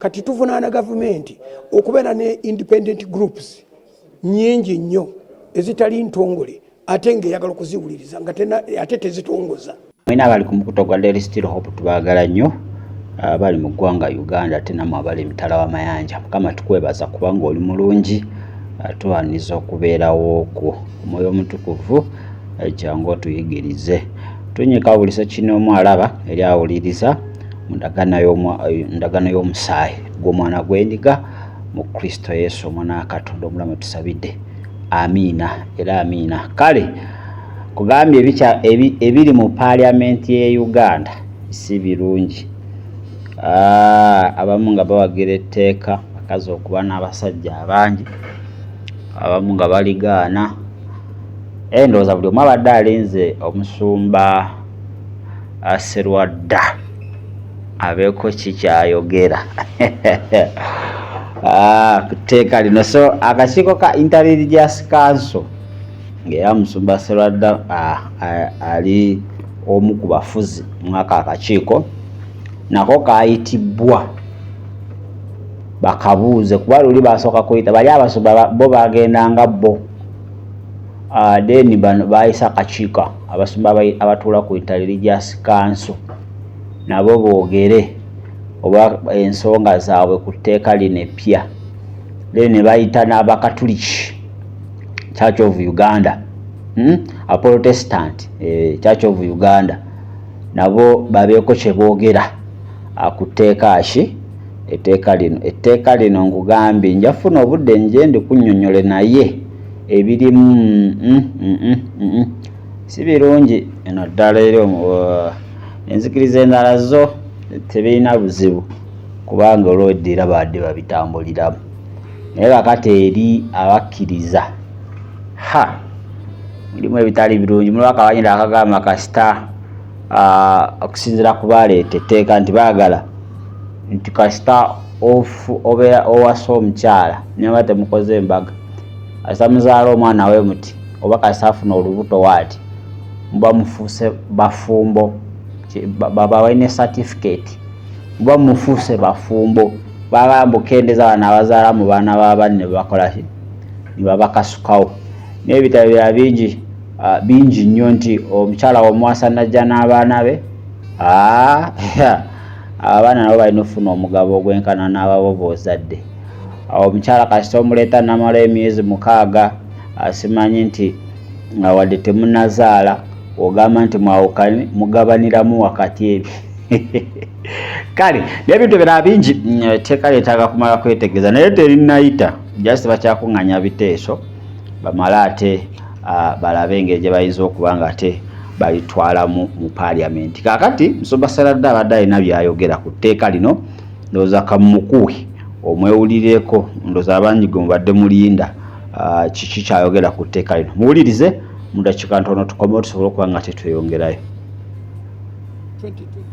kati tuvunaana gavumenti okubeera ne independent groups nyingi nnyo ezitali ntongole ate ng'eyagala okuziwuliriza nga ate tezitongoza. Mwina abali ku mukuto gwa Daily Still Hope tubaagala nnyo abali mu ggwanga Uganda ate namwe abali emitala w'amayanja. Mukama tukwebaza kubanga oli mulungi tuwaniza okubeerawo okwo. Omwoyo omutukuvu jangu otuyigirize. Tunyika buli kinoomu alaba eri awuliriza mu ndagaano y'omusaayi gw'omwana gw'endiga mu Kristo Yesu omwana wa Katonda omulamu tusabidde. Amiina era amiina. Kale kugambye ebiri mu paliamenti ye Uganda si birungi. Abamu nga bawagira etteeka bakazi okuba n'abasajja abangi, abamu nga baligaana. Ndowooza buli omu abadde alinze omusumba Sserwadda abeeko kikyayogera ku tteeka lino. So akakiiko ka Inter-Religious Council ng'era musumba Sserwadda ali omu ku bafuzi mwaka akakiiko nako kayitibwa bakabuuze kuba luli basooka kuyita bali abasumba bo bagendanga bo deni bano bayisa akakiiko abasumba abatuula ku Inter-Religious Council nabo boogere oba ensonga zaabwe ku tteeka lino eppya. Ne bayita n'Abakatuliki Church of Uganda, a Protestant Church of Uganda nabo babeeko kye boogera ku tteeka ki etteeka lino nkugambye njafuna obudde nje ndikunnyonnyole naye ebirimu si birungi eno ddala eri enzikiriza endala zo tebirina buzibu kubanga olw'eddira badde babitambuliramu naye kakati eri abakkiriza mulimu ebitali birungi. Mulimu akawanyira akagamba kasita okusinziira ku baleeta etteeka nti baagala nti kasita obeera owasa omukyala nyamba temukoze embaga kasita muzaala omwana we muti oba kasita afuna olubuto waati muba mufuuse bafumbo baba balina certificate muba mufuuse bafumbo baagala mbukendeeza bano abazaala mu baana b'abanne ne bakola ki ne babakasukawo n'ebitabo bingi nnyo nti omukyala omuwasa najja n'abaana be abaana nabo balina ofuna omugabo ogwenkana n'ababo b'ozadde. Omukyala kasita omuleeta namala emyezi 6 asimanyi nti wadde temunazaala ogamba nti mwawukane mugabaniramu wakati ebyo. Kale n'ebintu ebirala bingi etteeka lyetaaga kumala kwetegereza naye terinayita just bakyakuŋŋanya biteeso bamale ate balabe engeri gye bayinza okuba nga ate balitwalamu mu paliamenti. Kaakati musumba Sserwadda abadde alina byayogera ku tteeka lino ndowooza kamukuwe omwewulireeko ndowooza abangi gwe mubadde mulinda kiki kyayogera ku tteeka lino. Muwulirize mu dakiika ntono tukomewo tusobole okuba nga tetweyongerayo.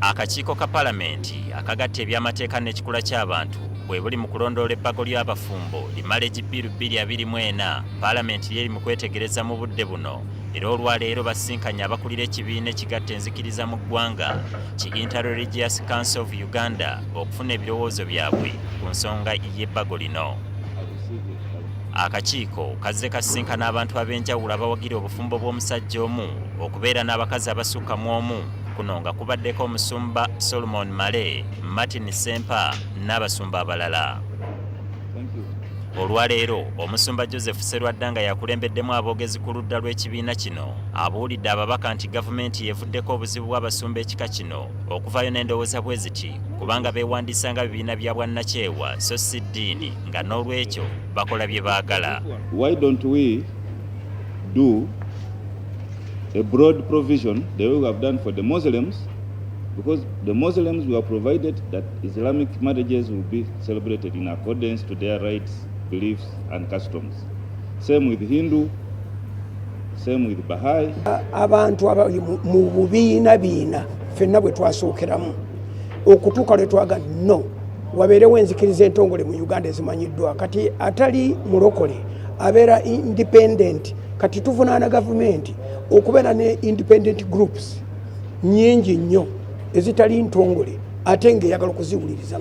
Akakiiko ka Palamenti akagatta eby'amateeka n'ekikula ky'abantu bwe buli mu kulondoola ebbago ly'abafumbo limala Egibiru 2024 Palamenti lyeri mu kwetegereza mu budde buno era olwaleero basinkanye abakulira ekibiina ekigatta enzikiriza mu ggwanga ki Inter-Religious Council of Uganda okufuna ebirowoozo byabwe ku nsonga y'ebbago lino. Akakiiko kazze kasinkana abantu ab'enjawulo abawagira obufumbo bw'omusajja omu okubeera n'abakazi abasukka mu omu kuno nga kubaddeko omusumba Solomon Male, Martin Sempa n'abasumba abalala. Olwaleero omusumba Joseph Sserwadda nga yakulembeddemu aboogezi ku ludda lw'ekibiina kino abuulidde ababaka nti gavumenti yeevuddeko obuzibu bw'abasumba ekika kino okuvaayo n'endowooza bwe ziti kubanga beewandiisa nga bibiina bya bwannakyewa so si ddiini nga n'olwekyo bakola bye baagala. Why don't we do a broad provision the way we have done for the Muslims, because the Muslims were provided that Islamic marriages will be celebrated in accordance to their rights, beliefs and customs. Same with Hindu, same with Baha'i. Abantu abali mu bubiina ffenna bwe twasookeramu okutuuka lwe twaga no wabeerewo enzikiriza entongole mu Uganda ezimanyiddwa kati atali mulokole abeera independent. Kati tuvunaana gavumenti okubeera ne independent groups nyingi nnyo ezitali ntongole ate ng'eyagala okuziwuliriza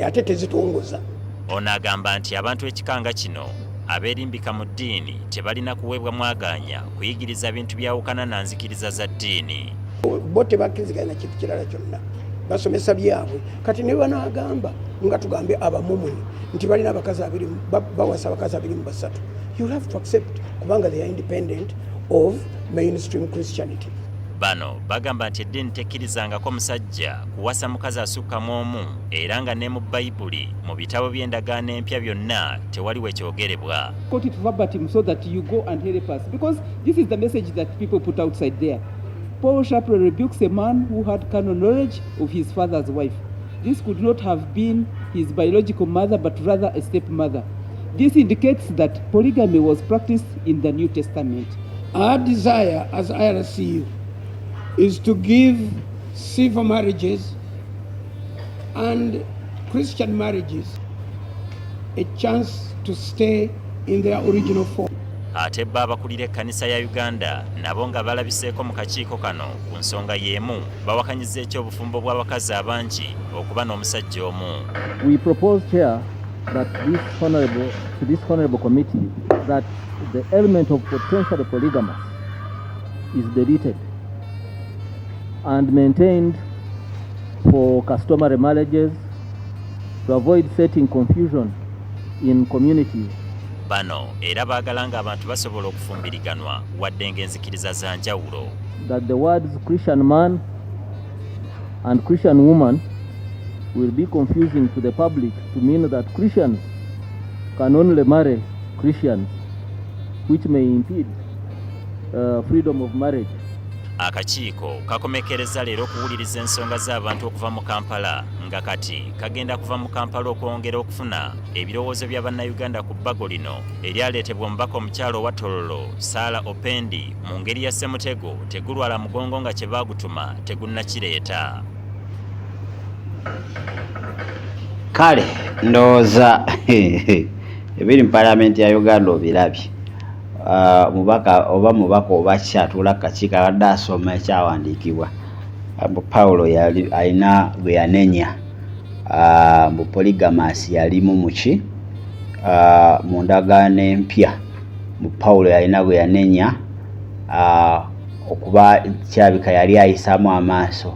ate tezitongoza. Ono agamba nti abantu ekikanga kino abeerimbika mu ddiini tebalina kuweebwa mwaganya kuyigiriza bintu byawukana na nzikiriza za ddiini. Bo tebakkiriziganya kintu kirala kyonna, basomesa byabwe. Kati ne banaagamba nga tugambe abamumuni nti balina abakazi bawasa abakazi 23, you have to accept kubanga they are independent of mainstream Christianity. Bano bagamba nti eddiini tekkirizangako musajja kuwasa mukazi asukkamu omu era nga ne mu Bayibuli mu bitabo by'endagaano empya byonna tewaliwo ekyogerebwa. Quote it verbatim so that you go and help us, because this is the message that people put outside there. Paul sharply rebukes a man who had carnal knowledge of his father's wife. This could not have been his biological mother but rather a stepmother. This indicates that polygamy was practiced in the New Testament. Our desire as IRCU is to give civil marriages and Christian marriages a chance to stay in their original form. Ate abakulira ekkanisa ya Uganda nabo nga balabiseeko mu kakiiko kano ku nsonga y'emu bawakanyizza ekyobufumbo bw'abakazi abangi okuba n'omusajja omu. We propose here that this honorable committee that the element of potential polygamous is deleted and maintained for customary marriages to avoid setting confusion in communities. Bano era baagala nga abantu basobola okufumbiriganwa wadde ng'enzikiriza za njawulo. That the words Christian man and Christian woman will be confusing to the public to mean that Christians can only marry Christians, which may impede freedom of marriage. Akakiiko kakomekereza leero okuwuliriza ensonga z'abantu okuva mu Kampala nga kati kagenda kuva mu Kampala okwongera okufuna ebirowoozo bya bannayuganda ku bbago lino eryaleetebwa omubaka omukyalo owa Tololo Sarah Opendi mu ngeri ya ssemutego tegulwala mugongo nga kye baagutuma tegunnakireeta. Kale ndowooza ebiri mu Paalamenti ya Uganda obirabye. Mubaka oba kyatula kakiiko abadde asoma ekyawandiikibwa. Paulo yali alina bwe yanenya mu polygamous yalimu muki mu ndagaano empya. Mu Paulo yalina bwe yanenya okuba kyabika yali ayisaamu amaaso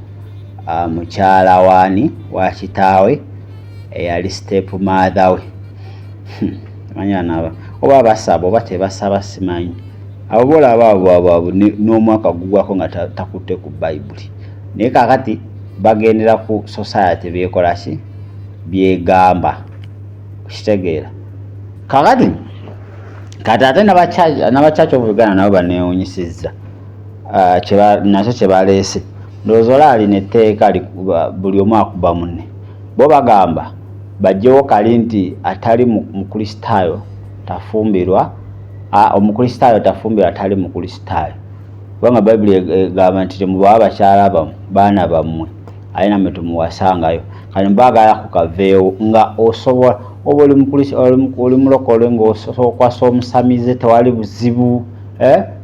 mukyala waani wa kitaawe eyali step mother we. Manyana oba basaba oba tebasaba simanyi. Abo bolaba abo n'omwaka gugwako nga takutte ku Bayibuli. Naye kakati bagendera ku society byekola ki byegamba kitegeera. Kakati ate n'abakyaki Uganda nabo baneewunyisizza nakyo kye baleese. Ndowooza olali netteeka buli omu akuba munne. Bo bagamba bajjewo kali nti atali mukristaayo tafumbirwa, omukristaayo tafumbirwa atali mukristaayo. Kubanga Bayibuli egamba nti temubawa abakyala baana bammwe alina mwe tumuwasangayo. Kati baagala kukaveewo nga osobola oba oli mulokole ng'okwasa omusamize tewali buzibu.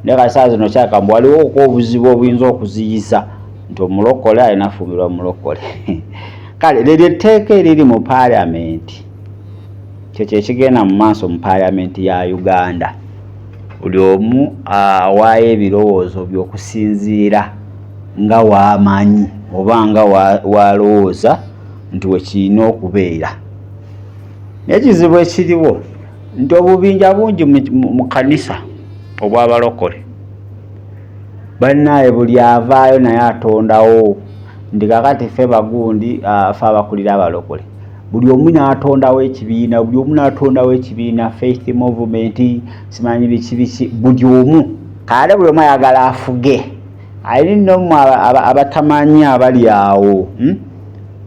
Naye kati saa zino kyagamba waliwo obuzibu obuyinza okuziyiza nti omulokole alina afumbirwa mulokole. Kale lye tteeka eriri mu Paalamenti kyo kyekigenda mu maaso mu Paalamenti ya Uganda. Buli omu awaayo ebirowoozo by'okusinziira nga waamanyi oba nga walowooza nti we kirina okubeera. Naye ekizibu ekiriwo nti obubinja bungi mu kanisa obw'abalokole. Bannaaye buli avaayo naye atondawo ndi kakati ffe bagundi ffe abakulira abalokole. Buli omu n'atondawo ekibiina, faith movement, simanyi biki, buli omu. Kale buli omu ayagala afuge. Alina nnomu abatamanyi abali awo.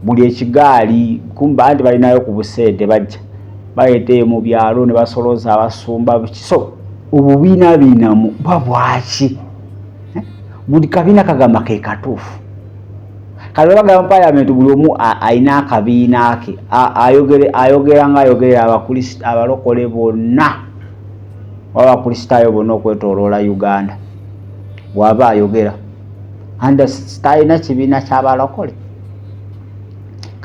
Buli ekigaali kumba nti balinayo ku busente bajja. Baleete mu byalo ne basolooza abasumba. So obubiina biinamu bwaki? Buli kabiina kagamba ke katuufu. Kale bagamba mu Paalamenti buli omu alina akabiina ke ayogera ng'ayogerera abalokole bonna oba abakristaayo bonna okwetooloola Uganda. Bw'aba ayogera talina kibiina ky'abalokole.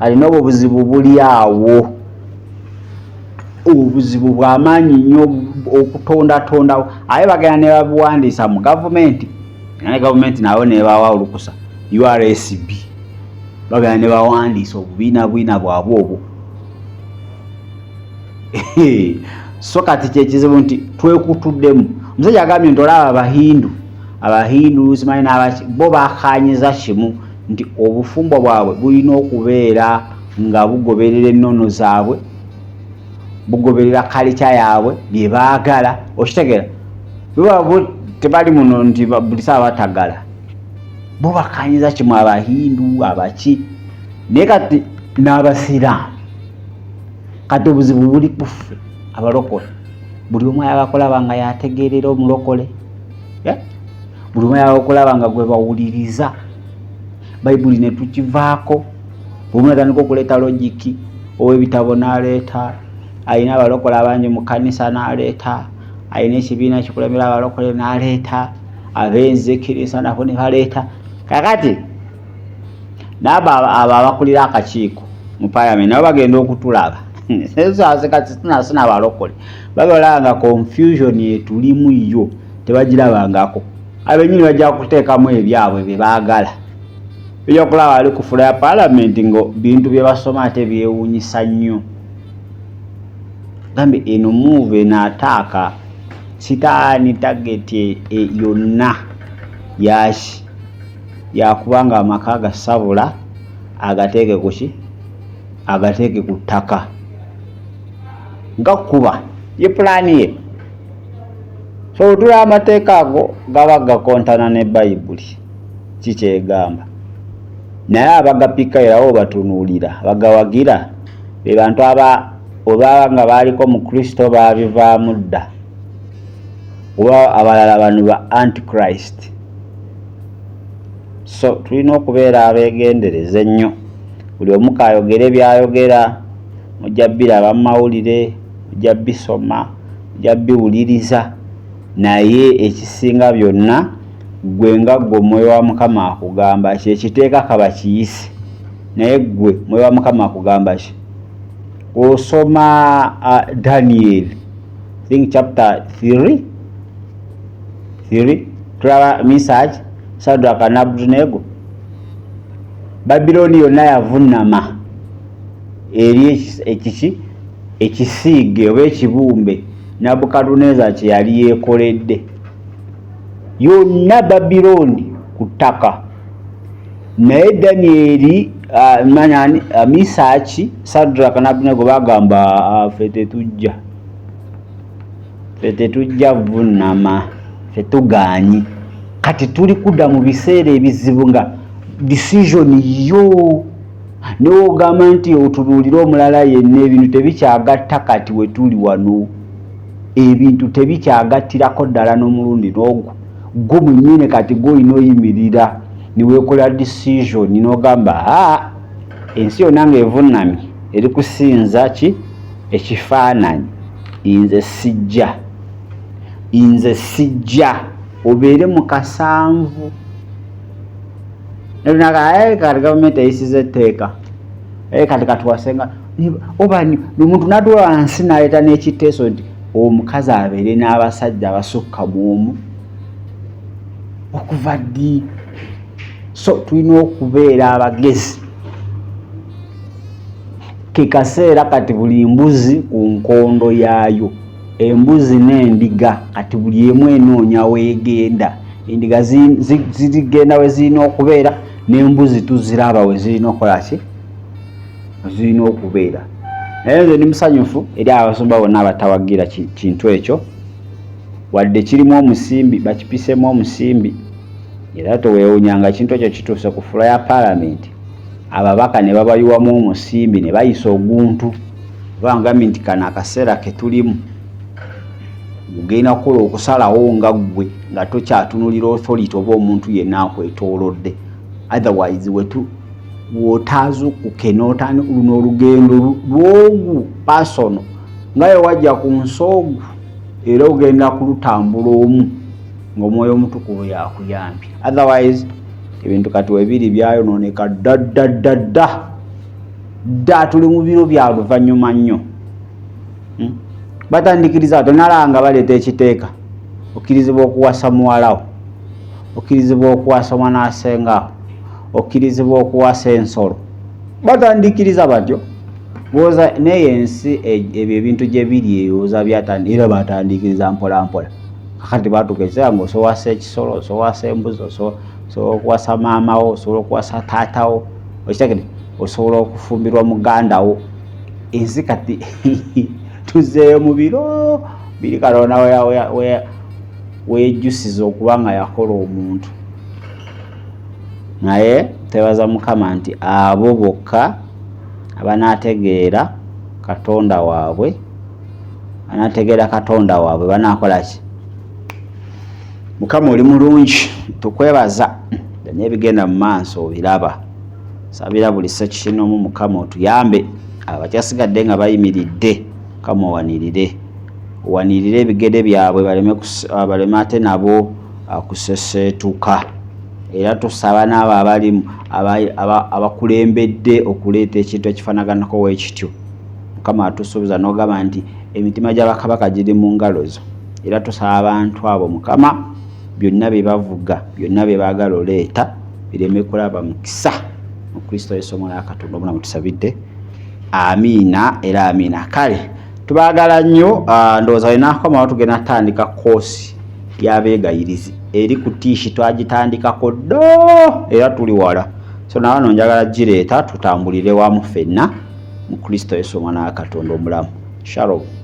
kati n'obwo obuzibu buli awo, obuzibu bw'amaanyi nnyo okutondatondawo. Aye bagenda ne babuwandiisa mu gavumenti, ne gavumenti nayo nebawa olukusa URSB, bagenda ne bawandiisa obubiina bwabwe obwo. So kati kyekizibu nti twekutuddemu. Omusajja agambye nti olaba abahindu simanyi n'abaki bo bakanyiza kimu nti obufumbo bwabwe bulina okubeera nga bugoberera ennono zaabwe, bugoberera kalica yaabwe bye baagala. Okitegeera bwe tebali muno nti buli saa batagala, bo bakanyiza kimu abahindu abaki. Naye kati n'abasiraamu kati obuzibu buli kuffe abalokole. Buli omu ayagala kulaba nga yategeerera omulokole, buli omu ayagala okulaba nga gwe bawuliriza. Bayibuli ne tukivaako, buli omu atandika okuleeta logiki, ow'ebitabo n'aleeta, alina abalokole abangi mu kkanisa n'aleeta, alina ekibiina kikulembera abalokole n'aleeta, ab'enzikiriza nabo ne baleeta. Kakati n'abo abakulira akakiiko mu Parliament nabo bagenda okutulaba. Kati sina balokole bagala nga confusion yetulimu yo tebagirabangako. Abenyini bajja kuteekamu ebyabwe bye baagala. Bijja kulaba ali ku fula ya Parliament ngo bintu bye basoma ate byewuunyisa nnyo. Gambe eno move n'ataaka sitaani target yonna yashi yakubanga amaka gasabula agateeke kuki, agateeke ku ttaka nga kuba ye pulaani ye. So tula amateeka ago gaba gakontana ne Bayibuli kikyegamba, naye abagapika era wo batunuulira bagawagira be bantu oba nga baaliko mu Kristo baabivaamu dda, oba abalala bano ba Antichrist. So tulina okubeera abeegendereza ennyo. Buli omu kaayogere byayogera, mujja biraba mu mawulire, mujja bisoma, mujja biwuliriza, naye ekisinga byonna gwe nga gwe omwoyo wa Mukama akugamba ki, ekiteeka kaba kiyise, naye gwe omwoyo wa Mukama akugamba ki. Osoma Daniel think chapter 3 tulaba Misaki, Sadraka ne Abedunego. Babiloni yonna yavunnama eri ekisiige oba ekibumbe Nabukaduneza kye yali yeekoledde. Yonna Babiloni ku ttaka, naye Danieli Misaki, Sadraka ne Abedunego bagamba ffe tetujja vunnama, ffe tugaanyi. Kati tuli kudda mu biseera ebizibu nga decision yo niwo ogamba nti otunuulira omulala yenna, ebintu tebikyagatta. Kati we tuli wano ebintu tebikyagatirako ddala n'omulundi n'ogwo, gwe mwennyini kati gw'olina oyimirira niweekola decision n'ogamba ensi yonna ng'evunnamye eri kusinza ki ekifaananyi, nze sijja obeere mu kasanvu. Kati gavumenti eyisiza etteeka kati katuwasenga oba omuntu n'atuula wansi n'aleeta n'ekiteeso nti omukazi abeere n'abasajja abasukka mu omu okuva ddi. So tulina okubeera abagezi. Ke kaseera kati buli mbuzi ku nkondo yaayo, embuzi n'endiga kati buli emu enoonya weegenda. Endiga zirigenda we zirina okubeera, n'embuzi tuziraba we zirina okukola ki, zirina okubeera. Naye nze ndi musanyufu eri abasumba bonna abatawagira kintu ekyo, wadde kirimu omusimbi, bakipisemu omusimbi, era toweewuunyanga kintu ekyo kituuse ku fula ya Parliament, ababaka ne babayiwamu omusimbi ne bayisa oguntu. Bangambye nti kano akaseera ke tulimu ogenda kukola okusalawo nga ggwe nga tokyatunulira authority oba omuntu yenna akwetoolodde. Otherwise wotaazukuke n'otandika luno olugendo lwogu pasono nga ye wajja ku nsoogu era ogenda kulutambula omu ng'omwoyo omutukuvu yakuyambye. Otherwise ebintu kati webiri byayonooneka dda. dda tuli mu biro bya luvannyuma nnyo. Batandikiriza tonalanga baleeta ekiteeka okkirizibwa okuwasa muwalawo, okkirizibwa okuwasa omwana asengawo, okkirizibwa okuwasa ensolo. Batandikiriza batyo boza naye ensi ebyo ebintu gye biri eyoza era batandikiriza mpola mpola. Kakati batukezera ng'osowasa ekisolo, osowasa embuzi, osobola okuwasa maamawo, osobola okuwasa taatawo, okitegedde, osobola okufumbirwa mugandawo. Ensi kati tuzeeyo mu biro biri Katonda weejjusiza okuba nga yakola omuntu. Naye twebaza Mukama nti abo bokka abanaategeera Katonda waabwe, banaakola ki? Mukama oli mulungi, tukwebaza n'ebigenda mu maaso obiraba. Sabira buli sekinomu Mukama otuyambe, abakyasigadde nga bayimiridde Mukama owanirire ebigere byabwe baleme ate nabo kuseseetuka. Era tusaba n'abo abakulembedde okuleeta ekintu ekifaanaganako weekityo. Mukama atusuubiza n'ogamba nti emitima gy'abakabaka giri mu ngalo zo. Era tusaba abantu abo Mukama byonna bye bavuga, byonna bye baagala oleeta bireme kulaba mukisa. Mu Kristo Yesu Omwana wa Katonda omulamu tusabidde. Amiina era amiina. Kale tubaagala nnyo. Ndowooza wenaakoma tugenda tandika koosi y'abeegayirizi eri ku tiishi twagitandikako ddo era tuli wala. So nawe njagala gireeta tutambulire wamu ffenna mu Kristo Yesu Omwana wa Katonda omulamu. Shalom.